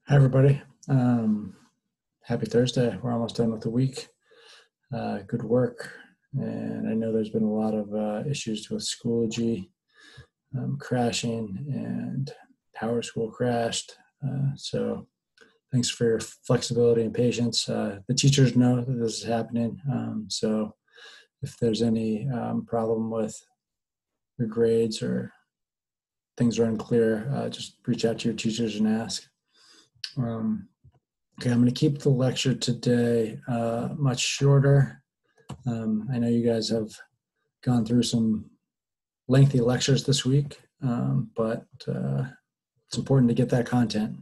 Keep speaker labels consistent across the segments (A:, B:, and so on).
A: Hi, everybody. Happy Thursday. We're almost done with the week. Good work. And I know there's been a lot of issues with Schoology crashing, and PowerSchool crashed. So thanks for your flexibility and patience. The teachers know that this is happening. So if there's any problem with your grades or things are unclear, just reach out to your teachers and ask. Okay, I'm going to keep the lecture today much shorter. I know you guys have gone through some lengthy lectures this week, but it's important to get that content.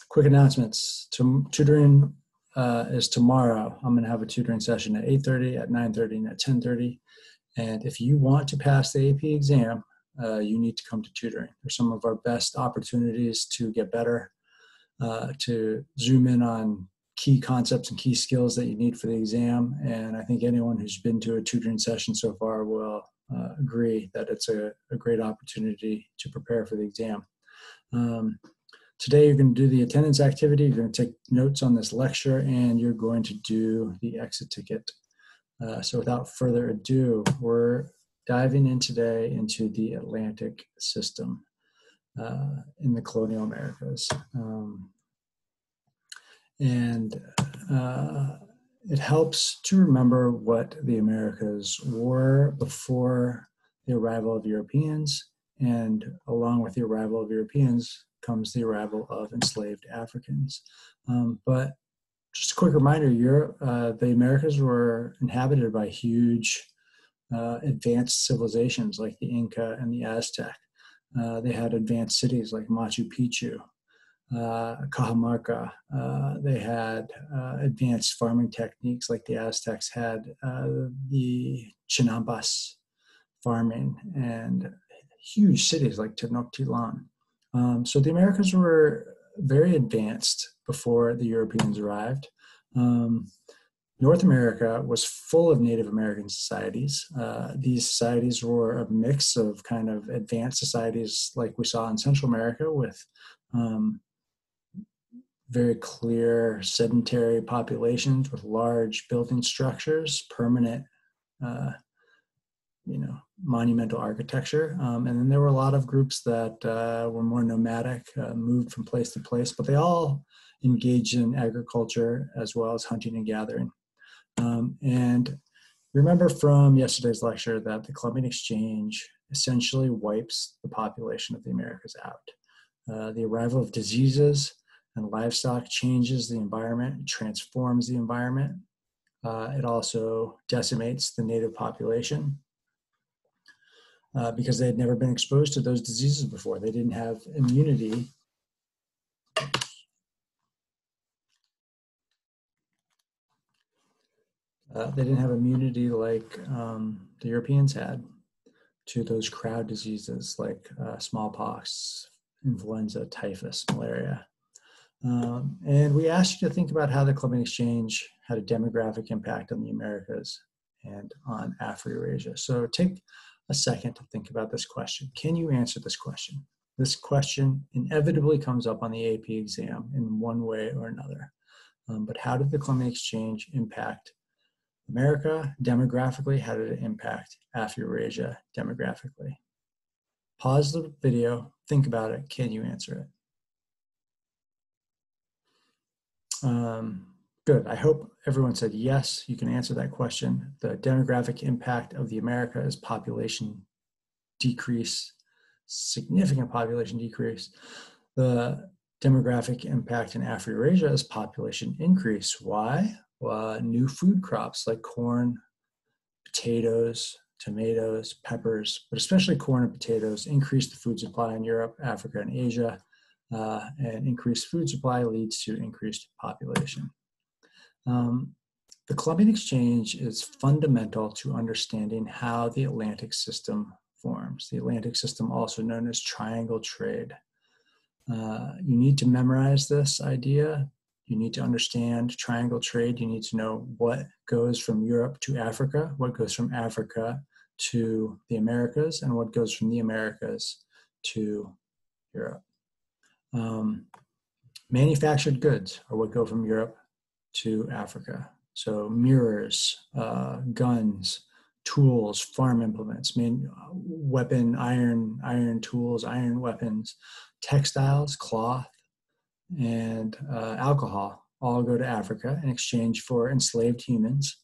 A: Quick announcements. Tutoring is tomorrow. I'm going to have a tutoring session at 8:30, at 9:30, and at 10:30. And if you want to pass the AP exam, you need to come to tutoring. They're some of our best opportunities to get better. To zoom in on key concepts and key skills that you need for the exam. And I think anyone who's been to a tutoring session so far will agree that it's a great opportunity to prepare for the exam. Today, you're going to do the attendance activity. You're going to take notes on this lecture, and you're going to do the exit ticket. So without further ado, we're diving in today into the Atlantic system in the colonial Americas. It helps to remember what the Americas were before the arrival of Europeans, and along with the arrival of Europeans comes the arrival of enslaved Africans. But just a quick reminder, the Americas were inhabited by huge advanced civilizations like the Inca and the Aztec. They had advanced cities like Machu Picchu, Cajamarca. They had advanced farming techniques like the Aztecs had the Chinampas farming, and huge cities like Tenochtitlan. So the Americas were very advanced before the Europeans arrived. North America was full of Native American societies. These societies were a mix of kind of advanced societies like we saw in Central America with very clear sedentary populations with large building structures, permanent, monumental architecture. And then there were a lot of groups that were more nomadic, moved from place to place, but they all engaged in agriculture as well as hunting and gathering. And remember from yesterday's lecture that the Columbian Exchange essentially wipes the population of the Americas out. The arrival of diseases and livestock changes the environment, transforms the environment. It also decimates the native population because they had never been exposed to those diseases before. They didn't have immunity. They didn't have immunity like the Europeans had to those crowd diseases like smallpox, influenza, typhus, malaria. And we asked you to think about how the Columbian Exchange had a demographic impact on the Americas and on Afro-Eurasia. So take a second to think about this question. Can you answer this question? This question inevitably comes up on the AP exam in one way or another. But how did the Columbian Exchange impact America demographically? How did it impact Afro-Eurasia demographically? Pause the video, think about it. Can you answer it? Good. I hope everyone said yes, you can answer that question. The demographic impact of the America is population decrease, significant population decrease. The demographic impact in Afro-Eurasia is population increase. Why? Well, new food crops like corn, potatoes, tomatoes, peppers, but especially corn and potatoes increase the food supply in Europe, Africa, and Asia. And increased food supply leads to increased population. The Columbian Exchange is fundamental to understanding how the Atlantic system forms. The Atlantic system, also known as triangle trade. You need to memorize this idea. You need to understand triangle trade. You need to know what goes from Europe to Africa, what goes from Africa to the Americas, and what goes from the Americas to Europe. Manufactured goods are what go from Europe to Africa. So mirrors, guns, tools, farm implements, iron tools, iron weapons, textiles, cloth, and alcohol all go to Africa in exchange for enslaved humans.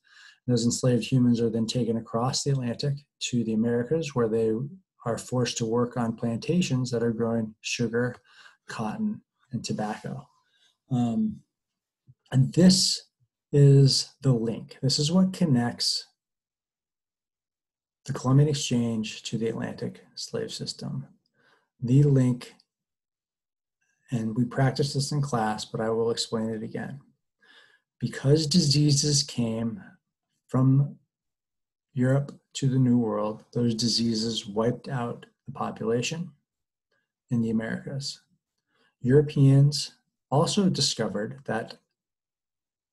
A: Those enslaved humans are then taken across the Atlantic to the Americas, where they are forced to work on plantations that are growing sugar, cotton, and tobacco. And this is the link. This is what connects the Columbian Exchange to the Atlantic slave system. The link, and we practiced this in class, but I will explain it again. Because diseases came from Europe to the New World, those diseases wiped out the population in the Americas. Europeans also discovered that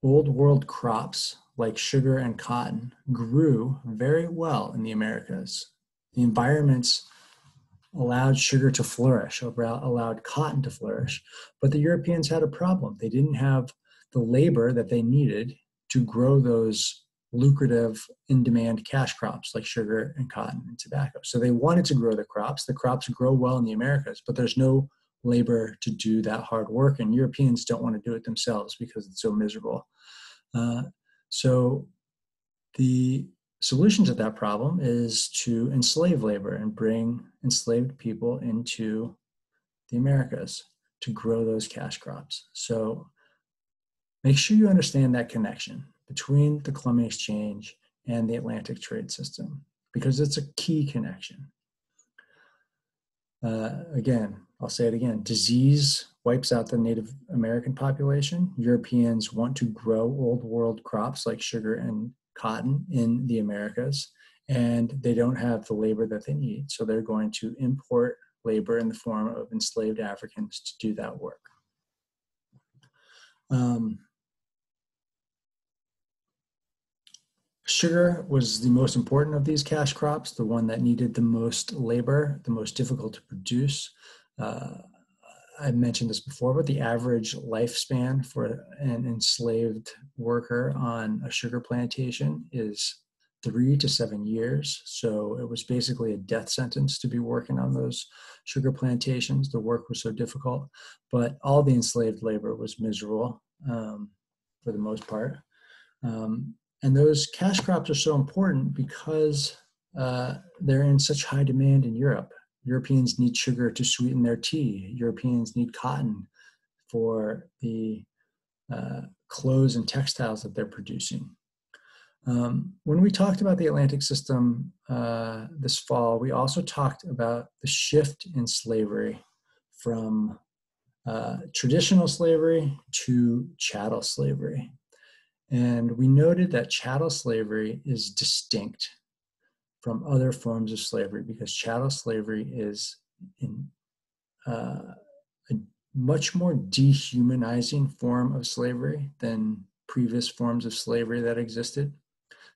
A: Old World crops like sugar and cotton grew very well in the Americas. The environments allowed sugar to flourish, allowed cotton to flourish, but the Europeans had a problem. They didn't have the labor that they needed to grow those lucrative in-demand cash crops like sugar and cotton and tobacco. So they wanted to grow the crops. The crops grow well in the Americas, but there's no labor to do that hard work, and Europeans don't want to do it themselves because it's so miserable. So the solution to that problem is to enslave labor and bring enslaved people into the Americas to grow those cash crops. So make sure you understand that connection between the Columbian Exchange and the Atlantic trade system, because it's a key connection. Again, I'll say it again, disease wipes out the Native American population. Europeans want to grow old world crops like sugar and cotton in the Americas, and they don't have the labor that they need. So they're going to import labor in the form of enslaved Africans to do that work. Sugar was the most important of these cash crops, the one that needed the most labor, the most difficult to produce. I mentioned this before, but the average lifespan for an enslaved worker on a sugar plantation is 3 to 7 years. So it was basically a death sentence to be working on those sugar plantations. The work was so difficult, but all the enslaved labor was miserable for the most part. And those cash crops are so important because they're in such high demand in Europe. Europeans need sugar to sweeten their tea. Europeans need cotton for the clothes and textiles that they're producing. When we talked about the Atlantic system this fall, we also talked about the shift in slavery from traditional slavery to chattel slavery. And we noted that chattel slavery is distinct from other forms of slavery because chattel slavery is a much more dehumanizing form of slavery than previous forms of slavery that existed.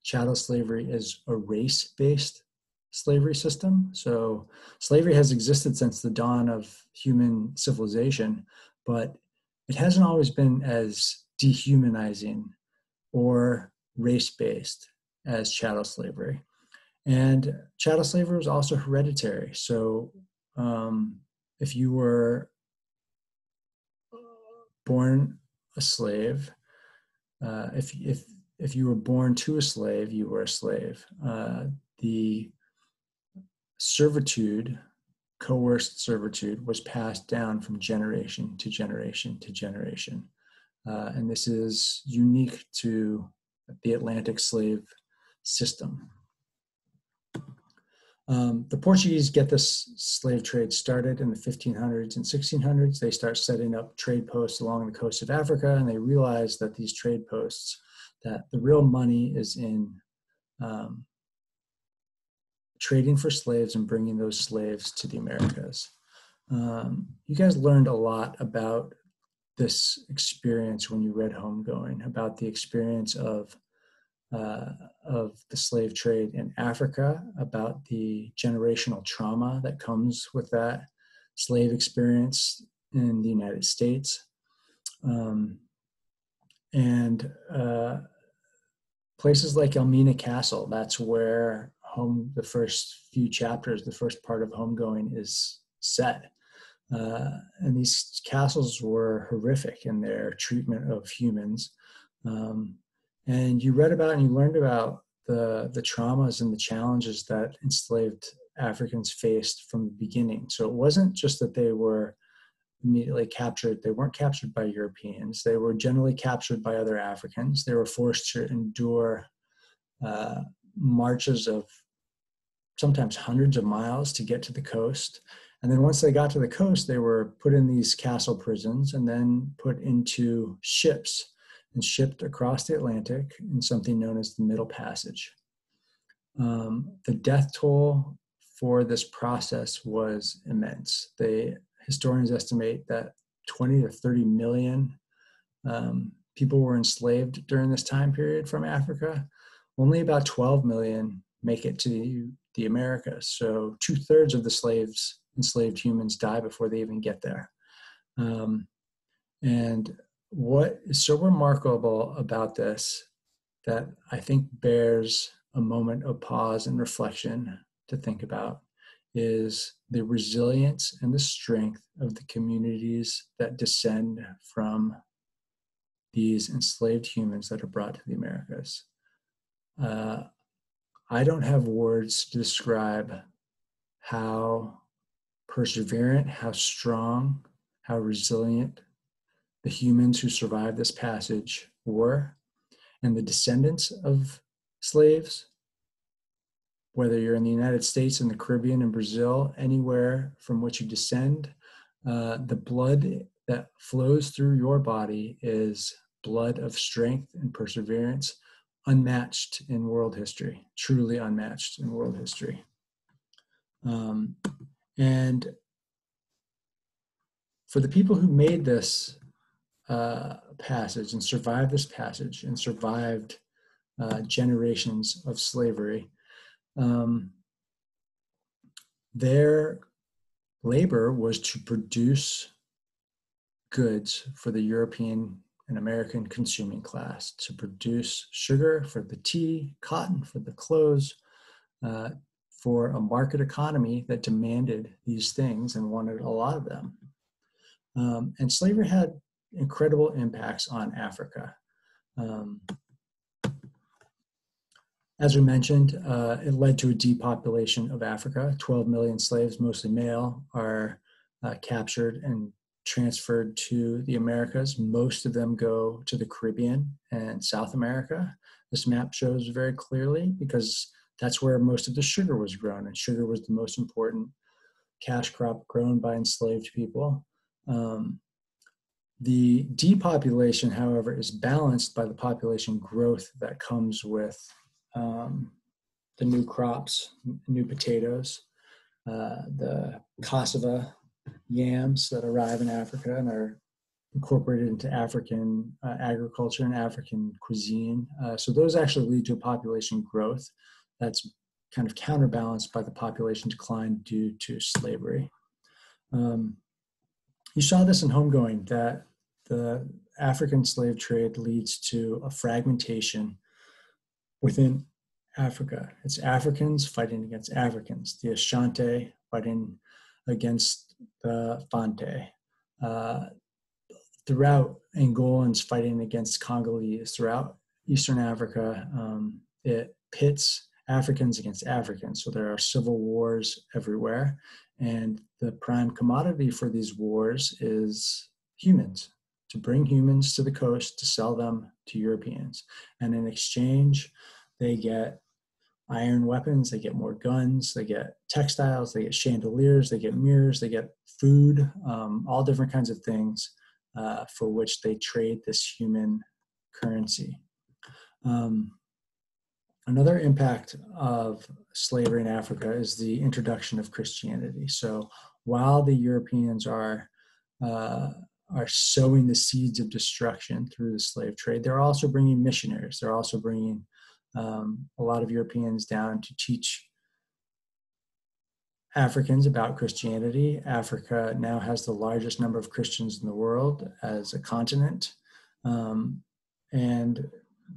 A: Chattel slavery is a race-based slavery system. So slavery has existed since the dawn of human civilization, but it hasn't always been as dehumanizing or race-based as chattel slavery. And chattel slavery was also hereditary. So if you were born a slave, if you were born to a slave, you were a slave. The servitude, coerced servitude, was passed down from generation to generation to generation. And this is unique to the Atlantic slave system. The Portuguese get this slave trade started in the 1500s and 1600s. They start setting up trade posts along the coast of Africa, and they realize that these trade posts, that the real money is in trading for slaves and bringing those slaves to the Americas. You guys learned a lot about this experience when you read Homegoing, about the experience of the slave trade in Africa, about the generational trauma that comes with that slave experience in the United States. And places like Elmina Castle, that's where the first few chapters, the first part of Homegoing is set. And these castles were horrific in their treatment of humans. And you read about and you learned about the traumas and the challenges that enslaved Africans faced from the beginning. So it wasn't just that they were immediately captured. They weren't captured by Europeans. They were generally captured by other Africans. They were forced to endure marches of sometimes hundreds of miles to get to the coast. And then once they got to the coast, they were put in these castle prisons and then put into ships and shipped across the Atlantic in something known as the Middle Passage. The death toll for this process was immense. Historians estimate that 20 to 30 million people were enslaved during this time period from Africa. Only about 12 million make it to the Americas. So 2/3 of the enslaved humans die before they even get there. And what is so remarkable about this that I think bears a moment of pause and reflection to think about is the resilience and the strength of the communities that descend from these enslaved humans that are brought to the Americas. I don't have words to describe how perseverant, how strong, how resilient the humans who survived this passage were, and the descendants of slaves, whether you're in the United States, in the Caribbean, in Brazil, anywhere from which you descend, the blood that flows through your body is blood of strength and perseverance, unmatched in world history, truly unmatched in world history. And for the people who made this passage and survived this passage and survived generations of slavery, their labor was to produce goods for the European and American consuming class, to produce sugar for the tea, cotton for the clothes, for a market economy that demanded these things and wanted a lot of them. And slavery had incredible impacts on Africa. As we mentioned, it led to a depopulation of Africa. 12 million slaves, mostly male, are captured and transferred to the Americas. Most of them go to the Caribbean and South America. This map shows very clearly because that's where most of the sugar was grown, and sugar was the most important cash crop grown by enslaved people. The depopulation, however, is balanced by the population growth that comes with the new crops, new potatoes, the cassava yams that arrive in Africa and are incorporated into African agriculture and African cuisine. So those actually lead to a population growth that's kind of counterbalanced by the population decline due to slavery. You saw this in Homegoing, that the African slave trade leads to a fragmentation within Africa. It's Africans fighting against Africans, the Ashanti fighting against the Fante. Throughout, Angolans fighting against Congolese. Throughout Eastern Africa, it pits Africans against Africans. So there are civil wars everywhere. And the prime commodity for these wars is humans, to bring humans to the coast to sell them to Europeans. And in exchange, they get iron weapons, they get more guns, they get textiles, they get chandeliers, they get mirrors, they get food, all different kinds of things for which they trade this human currency. Another impact of slavery in Africa is the introduction of Christianity. So while the Europeans are sowing the seeds of destruction through the slave trade, they're also bringing missionaries. They're also bringing a lot of Europeans down to teach Africans about Christianity. Africa now has the largest number of Christians in the world as a continent. And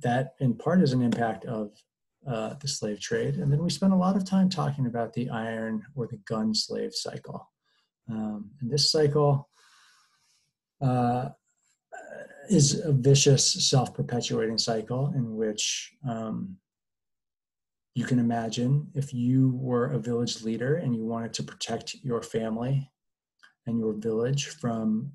A: that in part is an impact of the slave trade. And then we spent a lot of time talking about the iron or the gun slave cycle. And this cycle is a vicious self-perpetuating cycle in which you can imagine if you were a village leader and you wanted to protect your family and your village from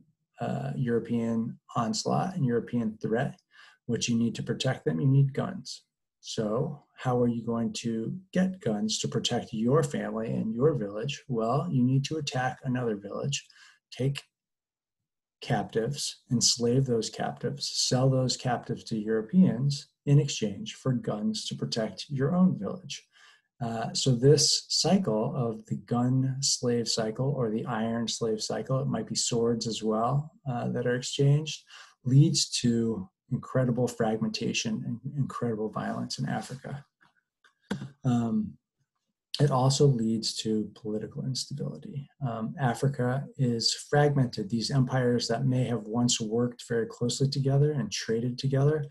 A: European onslaught and European threat, what you need to protect them, you need guns. So how are you going to get guns to protect your family and your village? Well, you need to attack another village, take captives, enslave those captives, sell those captives to Europeans in exchange for guns to protect your own village. So this cycle of the gun slave cycle or the iron slave cycle, it might be swords as well that are exchanged, leads to incredible fragmentation and incredible violence in Africa. It also leads to political instability. Africa is fragmented. These empires that may have once worked very closely together and traded together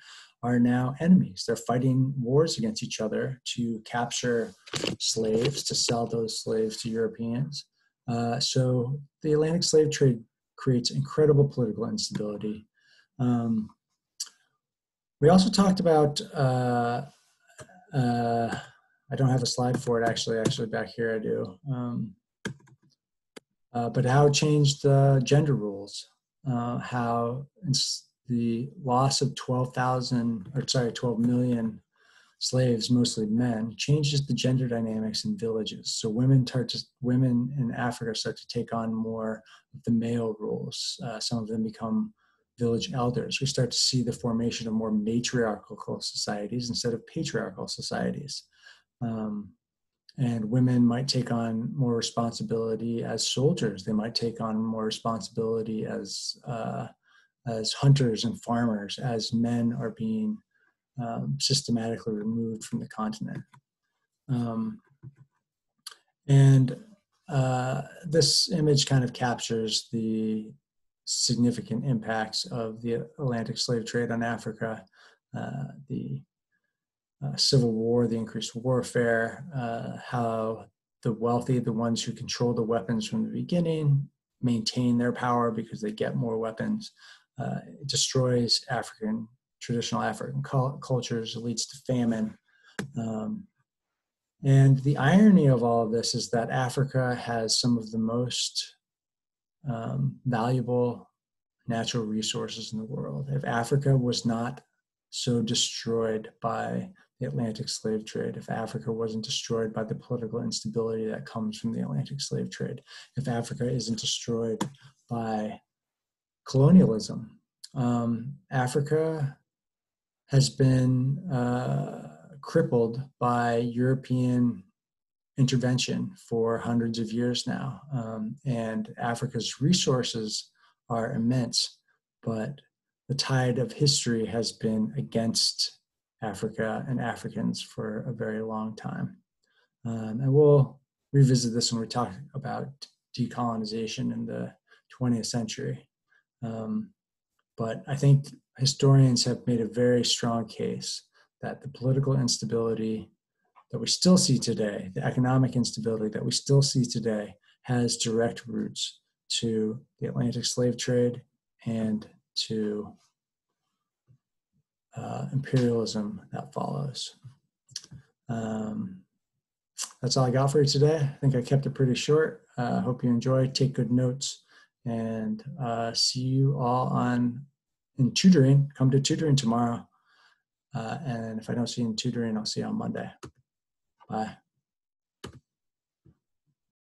A: are now enemies. They're fighting wars against each other to capture slaves, to sell those slaves to Europeans. So the Atlantic slave trade creates incredible political instability. We also talked about I don't have a slide for it actually back here I do. But how it changed gender rules, how the loss of 12 million slaves, mostly men, changes the gender dynamics in villages. So women in Africa start to take on more of the male roles. Some of them become village elders. We start to see the formation of more matriarchal societies instead of patriarchal societies. And women might take on more responsibility as soldiers. They might take on more responsibility as hunters and farmers, as men are being systematically removed from the continent. This image kind of captures the significant impacts of the Atlantic slave trade on Africa, the civil war, the increased warfare, how the wealthy, the ones who control the weapons from the beginning, maintain their power because they get more weapons. It destroys traditional African cultures, it leads to famine. And the irony of all of this is that Africa has some of the most valuable natural resources in the world. If Africa was not so destroyed by the Atlantic slave trade, if Africa wasn't destroyed by the political instability that comes from the Atlantic slave trade, if Africa isn't destroyed by colonialism, Africa has been crippled by European intervention for hundreds of years now. And Africa's resources are immense, but the tide of history has been against Africa and Africans for a very long time. And we'll revisit this when we talk about decolonization in the 20th century. But I think historians have made a very strong case that the political instability that we still see today, the economic instability that we still see today, has direct roots to the Atlantic slave trade and to imperialism that follows. That's all I got for you today. I think I kept it pretty short. Hope you enjoy, take good notes, and see you all in tutoring. Come to tutoring tomorrow. And if I don't see you in tutoring, I'll see you on Monday. Bye.